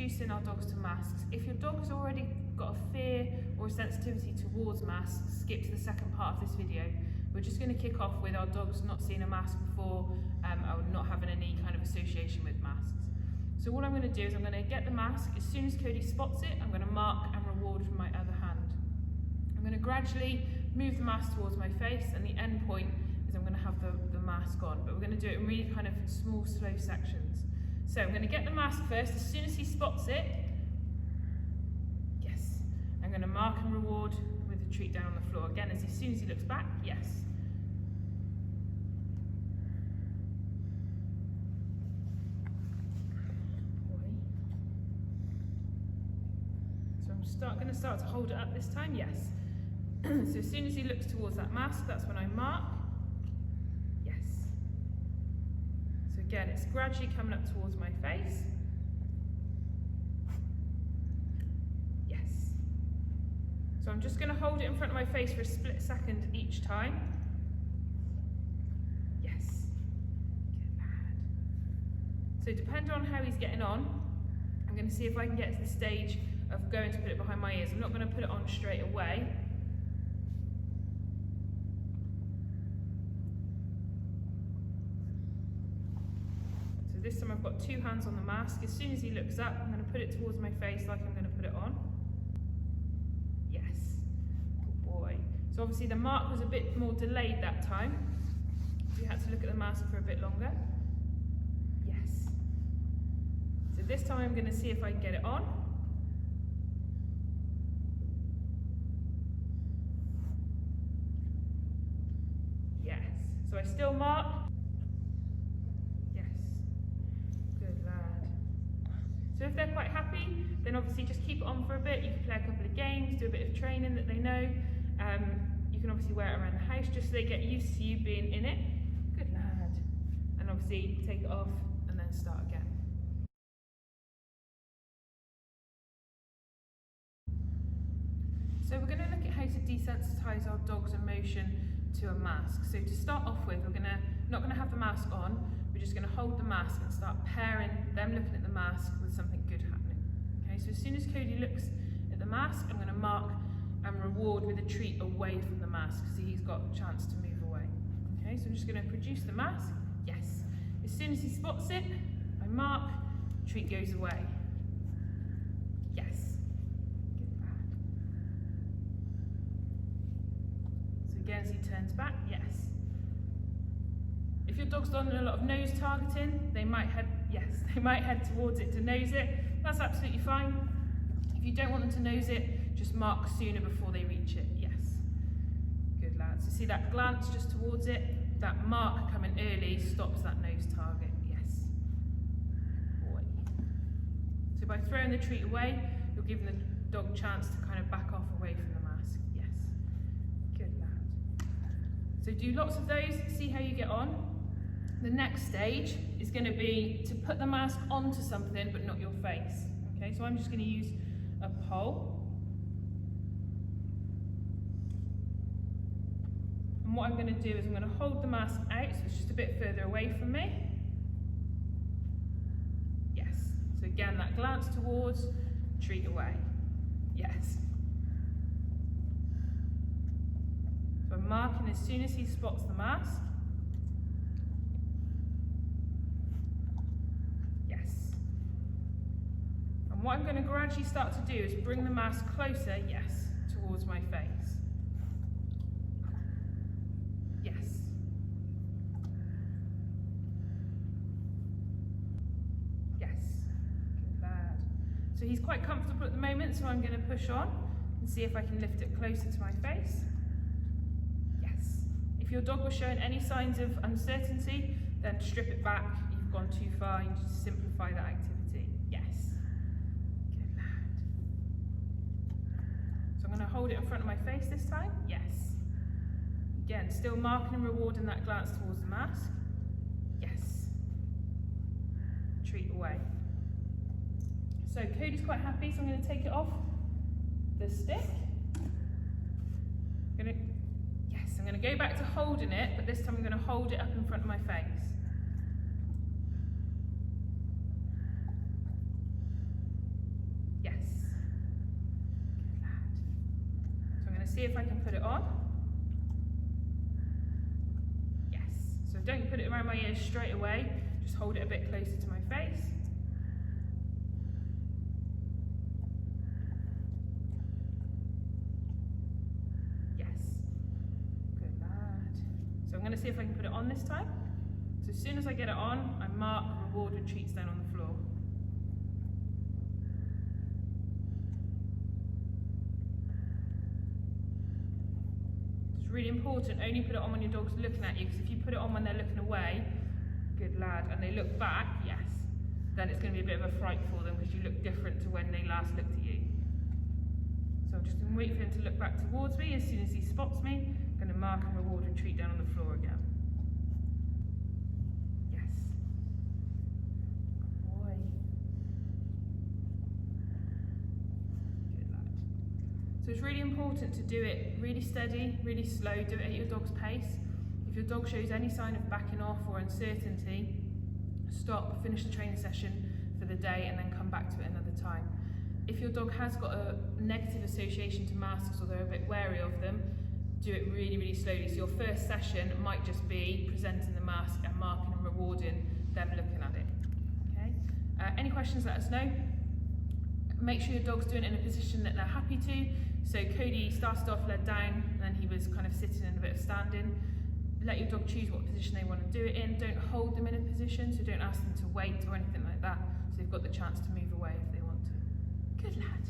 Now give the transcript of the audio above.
introducing our dogs to masks. If your dog has already got a fear or a sensitivity towards masks, skip to the second part of this video. We're just going to kick off with our dogs not seeing a mask before or not having any kind of association with masks. So what I'm going to do is I'm going to get the mask. As soon as Cody spots it, I'm going to mark and reward from my other hand. I'm going to gradually move the mask towards my face, and the end point is I'm going to have the mask on, but we're going to do it in really kind of small, slow sections. So I'm going to get the mask first. As soon as he spots it, yes. I'm going to mark and reward with a treat down on the floor. Again, as soon as he looks back, yes. So I'm going to start to hold it up this time, yes. So as soon as he looks towards that mask, that's when I mark. Yes. So again, it's gradually coming up towards my face. Yes. So I'm just going to hold it in front of my face for a split second each time. Yes. Good lad. So depending on how he's getting on, I'm going to see if I can get to the stage of going to put it behind my ears. I'm not going to put it on straight away. So this time I've got two hands on the mask. As soon as he looks up, I'm going to put it towards my face like I'm going to put it on. Yes. Good boy. So obviously the mark was a bit more delayed that time. So you had to look at the mask for a bit longer. Yes. So this time I'm going to see if I can get it on. So I still mark. Yes. Good lad. So if they're quite happy, then obviously just keep it on for a bit. You can play a couple of games, do a bit of training that they know. You can obviously wear it around the house just so they get used to you being in it. Good lad. And obviously take it off and then start again. So we're going to look at how to desensitise our dog's emotion to a mask. So to start off with, we're not going to have the mask on, we're just going to hold the mask and start pairing them looking at the mask with something good happening. Okay, so as soon as Cody looks at the mask, I'm going to mark and reward with a treat away from the mask so he's got a chance to move away. Okay, so I'm just going to produce the mask. Yes. As soon as he spots it, I mark, treat goes away. Yes. Again, as he turns back, yes. If your dog's done a lot of nose targeting, they might head towards it to nose it. That's absolutely fine. If you don't want them to nose it, just mark sooner before they reach it, yes. Good lads. So see that glance just towards it? That mark coming early stops that nose target, yes. Boy. So by throwing the treat away, you're giving the dog a chance to kind of back off away from the mask, yes. Good lad. So do lots of those, see how you get on. The next stage is going to be to put the mask onto something but not your face. Okay, so I'm just going to use a pole. And what I'm going to do is I'm going to hold the mask out so it's just a bit further away from me. Yes. So again, that glance towards, treat away. Yes. So I'm marking as soon as he spots the mask. Yes. And what I'm going to gradually start to do is bring the mask closer, yes, towards my face. Yes. Yes. Good lad. So he's quite comfortable at the moment, so I'm going to push on and see if I can lift it closer to my face. If your dog was showing any signs of uncertainty, then strip it back. You've gone too far. You need to simplify that activity. Yes. Good lad. So I'm going to hold it in front of my face this time. Yes. Again, still marking and rewarding that glance towards the mask. Yes. Treat away. So Cody's quite happy, so I'm going to take it off the stick. I'm going to go back to holding it, but this time I'm going to hold it up in front of my face. see if I can put it on. Yes. So don't put it around my ears straight away, just hold it a bit closer to my face. Yes. Good lad. So I'm going to see if I can put it on this time. So as soon as I get it on, I mark, reward and treats down on the floor. It's really important, only put it on when your dog's looking at you, because if you put it on when they're looking away, good lad, and they look back, yes, then it's going to be a bit of a fright for them because you look different to when they last looked at you. So I'm just going to wait for him to look back towards me. As soon as he spots me, I'm going to mark and reward and treat down on the floor again. So it's really important to do it really steady, really slow, do it at your dog's pace. If your dog shows any sign of backing off or uncertainty, stop, finish the training session for the day and then come back to it another time. If your dog has got a negative association to masks or they're a bit wary of them, do it really, really slowly. So your first session might just be presenting the mask and marking and rewarding them looking at it. Okay? Any questions, let us know. Make sure your dog's doing it in a position that they're happy to. So Cody started off led down, and then he was kind of sitting in a bit of standing. Let your dog choose what position they want to do it in. Don't hold them in a position, so don't ask them to wait or anything like that. So they've got the chance to move away if they want to. Good lad.